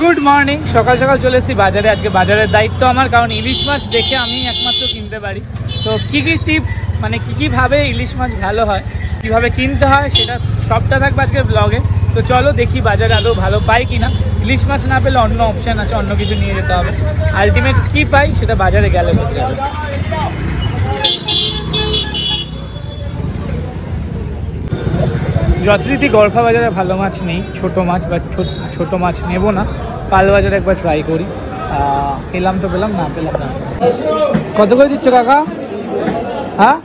Good morning, সকাল সকাল চলে এসেছি বাজারে। আজকে বাজারের দায়িত্ব আমার, কারণ ইলিশ মাছ দেখে আমি একমাত্র কিনতে পারি। তো কী কী টিপস, মানে কীভাবে ইলিশ মাছ ভালো হয়, কীভাবে কিনতে হয়, সেটা সবটা থাকবে আজকের ব্লগে। তো চলো দেখি বাজারে আদৌ ভালো পাই কিনা। ইলিশ মাছ না পেলে অন্য অপশান আছে, অন্য কিছু নিয়ে যেতে হবে। আলটিমেট কী পাই সেটা বাজারে গেলে বোঝা যাবে। যথারীতি গড়ফা বাজারে ভালো মাছ নেই, ছোট মাছ বা ছোট মাছ নেব না। পাল বাজারে একবার ট্রাই করি। পেলাম তো পেলাম, না পেলাম না। কত করে দিচ্ছ কাকা? হ্যাঁ,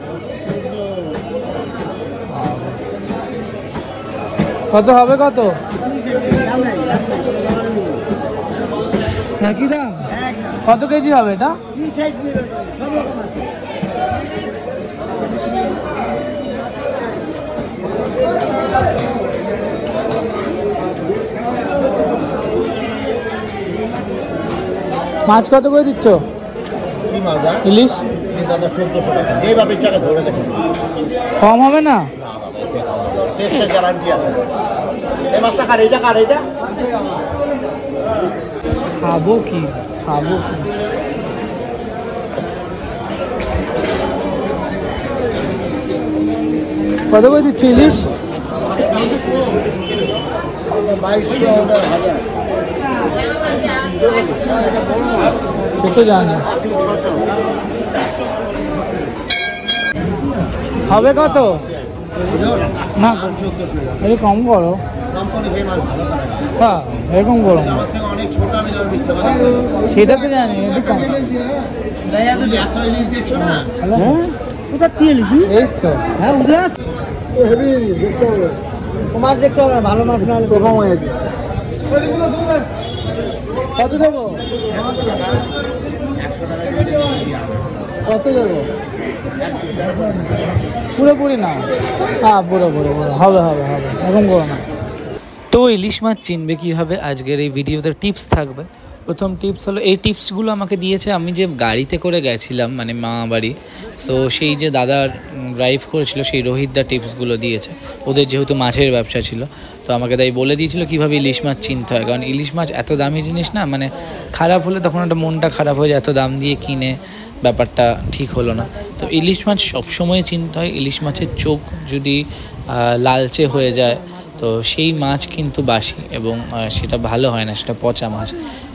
কত হবে? কত একই দাম? কত কেজি হবে এটা? মাছ কত করে দিচ্ছ? ইলিশ 1400 টাকা। কম হবে না? খাবো কি কত করে দিচ্ছ ইলিশ? 2200 জানি হবে কত না, এই কম করো। হ্যাঁ, এরকম করো, সেটা তো জানি। মাছ দেখতে হবে, ভালো মাছ না হলে কম হয়ে আছে। কত দেবো? কত দেবো? পুরোপুরি না, হ্যাঁ পুরোপুরি হবে হবে হবে, এরকম করো না। তো ইলিশ মাছ চিনবে কীভাবে, আজকের এই ভিডিওতে টিপস থাকবে। প্রথম টিপস হলো, এই টিপসগুলো আমাকে দিয়েছে আমি যে গাড়িতে করে গেছিলাম, মানে মা বাড়ি। সো সেই যে দাদা ড্রাইভ করেছিল, সেই রোহিতদা টিপসগুলো দিয়েছে। ওদের যেহেতু মাছের ব্যবসা ছিল, তো আমাকে তাই বলে দিয়েছিল কীভাবে ইলিশ মাছ চিনতে হয়। কারণ ইলিশ মাছ এত দামি জিনিস না, মানে খারাপ হলে তখন একটা মনটা খারাপ হয়ে যায়, এত দাম দিয়ে কিনে ব্যাপারটা ঠিক হলো না। তো ইলিশ মাছ সবসময় চিনতে হয়। ইলিশ মাছের চোখ যদি লালচে হয়ে যায়, তো সেই মাছ কিন্তু বাসি, এবং সেটা ভালো হয় না, সেটা পচা মাছ।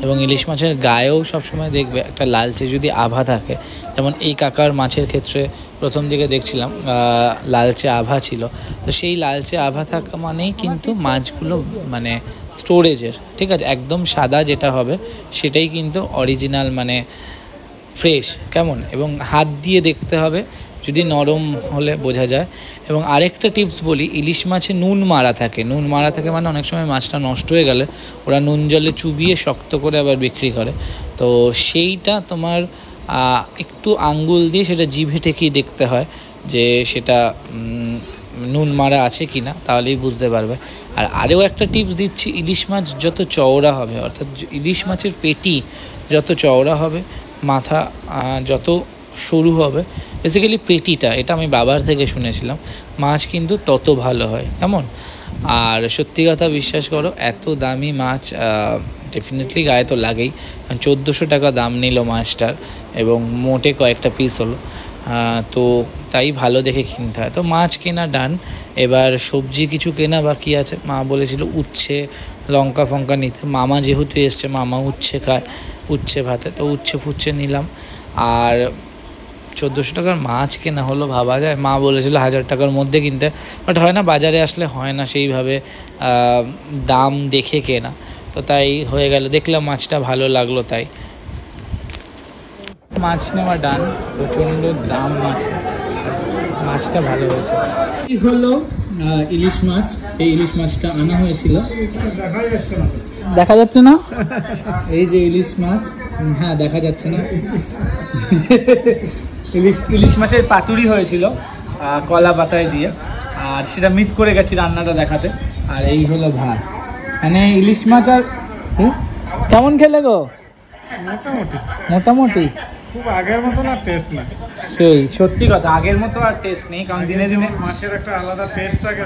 এবং ইলিশ মাছের গায়েও সবসময় দেখবে একটা লালচে যদি আভা থাকে, যেমন এই কাকার মাছের ক্ষেত্রে প্রথম দিকে দেখছিলাম লালচে আভা ছিল। তো সেই লালচে আভা থাকা মানেই কিন্তু মাছগুলো মানে স্টোরেজের, ঠিক আছে। একদম সাদা যেটা হবে সেটাই কিন্তু অরিজিনাল, মানে ফ্রেশ কেমন। এবং হাত দিয়ে দেখতে হবে, যদি নরম হলে বোঝা যায়। এবং আরেকটা টিপস বলি, ইলিশ মাছে নুন মারা থাকে। নুন মারা থাকে মানে অনেক সময় মাছটা নষ্ট হয়ে গেলে ওরা নুন জলে চুবিয়ে শক্ত করে আবার বিক্রি করে। তো সেইটা তোমার একটু আঙ্গুল দিয়ে সেটা জিভে ঠেকিয়ে দেখতে হয় যে সেটা নুন মারা আছে কি না, তাহলেই বুঝতে পারবে। আর আরও একটা টিপস দিচ্ছি, ইলিশ মাছ যত চওড়া হবে, অর্থাৎ ইলিশ মাছের পেটি যত চওড়া হবে, মাথা যত সরু হবে, বেসিক্যালি পেটিটা, এটা আমি বাবার থেকে শুনেছিলাম, মাছ কিন্তু তত ভালো হয়, কেমন। আর সত্যি কথা বিশ্বাস করো, এত দামি মাছ ডেফিনেটলি গায়ে তো লাগেই। 1400 টাকা দাম নিল মাছটার, এবং মোটে কয়েকটা পিস হলো। তো তাই ভালো দেখে কিনতে হয়। তো মাছ কেনা ডান। এবার সবজি কিছু কেনা বাকি আছে। মা বলেছিল উচ্ছে লঙ্কা ফঙ্কা নিতে। মামা যেহেতু এসছে, মামা উচ্ছে খায়, উচ্ছে ভাতে, তো উচ্ছে ফুচ্ছে নিলাম। আর 1400 টাকার মাছ কেনা হলো, ভাবা যায়। মা বলেছিল 1000 টাকার মধ্যে কিনতে, বাট হয় না, বাজারে আসলে হয় না সেইভাবে দাম দেখে কেনা। তো তাই হয়ে গেল, দেখলাম মাছটা ভালো লাগলো, তাই মাছ নেওয়া ডান। প্রচণ্ড দাম মাছটা ভালো হয়েছে। এই হলো ইলিশ মাছ। এই ইলিশ মাছটা আনা হয়েছিল, দেখা যাচ্ছে না, এই যে ইলিশ মাছ, হ্যাঁ দেখা যাচ্ছে না। ইলিশ মাছের পাতুরি হয়েছিল কলা পাতায় দিয়ে, আর সেটা মিস করে গেছি রান্নাটা দেখাতে। আর এই হলো ভাত, মানে ইলিশ মাছ। আর কেমন খেলে গো? মোটামুটি খুব আগের মতো না টেস্ট না, সেই সত্যি কথা, আগের মতো আর টেস্ট নেই। কারণ দিনে দিনে মাছের একটা আলাদা টেস্ট থাকে,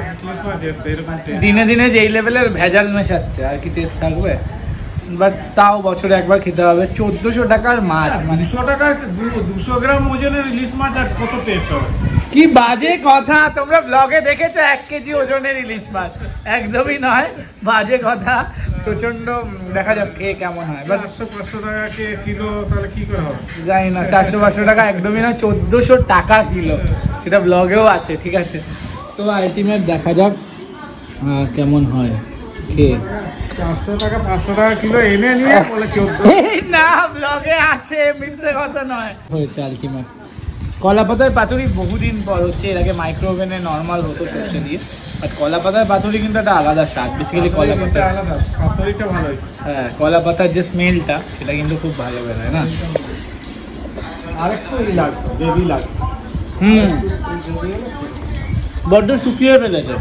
দিনে দিনে যে এই লেভেলের ভেজাল মেশাচ্ছে, আর কি টেস্ট থাকবে? বাট তাও বছরে একবার খেতে হবে। 1400 টাকার মাছ, মানে 200 টাকা 200 গ্রাম ওজনের ইলিশ মাছ আর কত টেস্ট হবে? কি বাজে কথা! তোমরা ব্লগে দেখেছো 1 কেজি ওজনের ইলিশ মাছ? একদমই নয়, বাজে কথা। প্রচন্ড, দেখা যাক খেয়ে কেমন হয়। বাট 400-500 টাকা কিলো, তাহলে কি করে হবে? জানি না, 400-500 টাকা একদমই না, 1400 টাকা কিলো, সেটা ব্লগেও আছে। ঠিক আছে, তো আলটিমেট দেখা যাক কেমন হয় খেয়ে। 400 টাকা 500 টাকা কিলো এনে নিয়ে বলে 14। না, ব্লগে আছে, মিথ্যে কথা নয়। হয়েছে আলটিমেট। কলা পাতার পাতুরি বহুদিন পর হচ্ছে, এর আগে মাইক্রো ওভেনে নর্মাল হতো সর্ষে দিয়ে, বাট কলা পাতার পাতুরি কিন্তু একটা আলাদা স্বাদ। বেসিক্যালি কলা পাতা আলাদা, পাতুরিটা ভালো হয়েছে। হ্যাঁ, কলা পাতার যে স্মেলটা সেটা কিন্তু খুব ভালো বেরোয় না? আরেকটু লাগতো, গ্রেভি লাগতো। বড্ড শুকিয়ে ফেলেছে।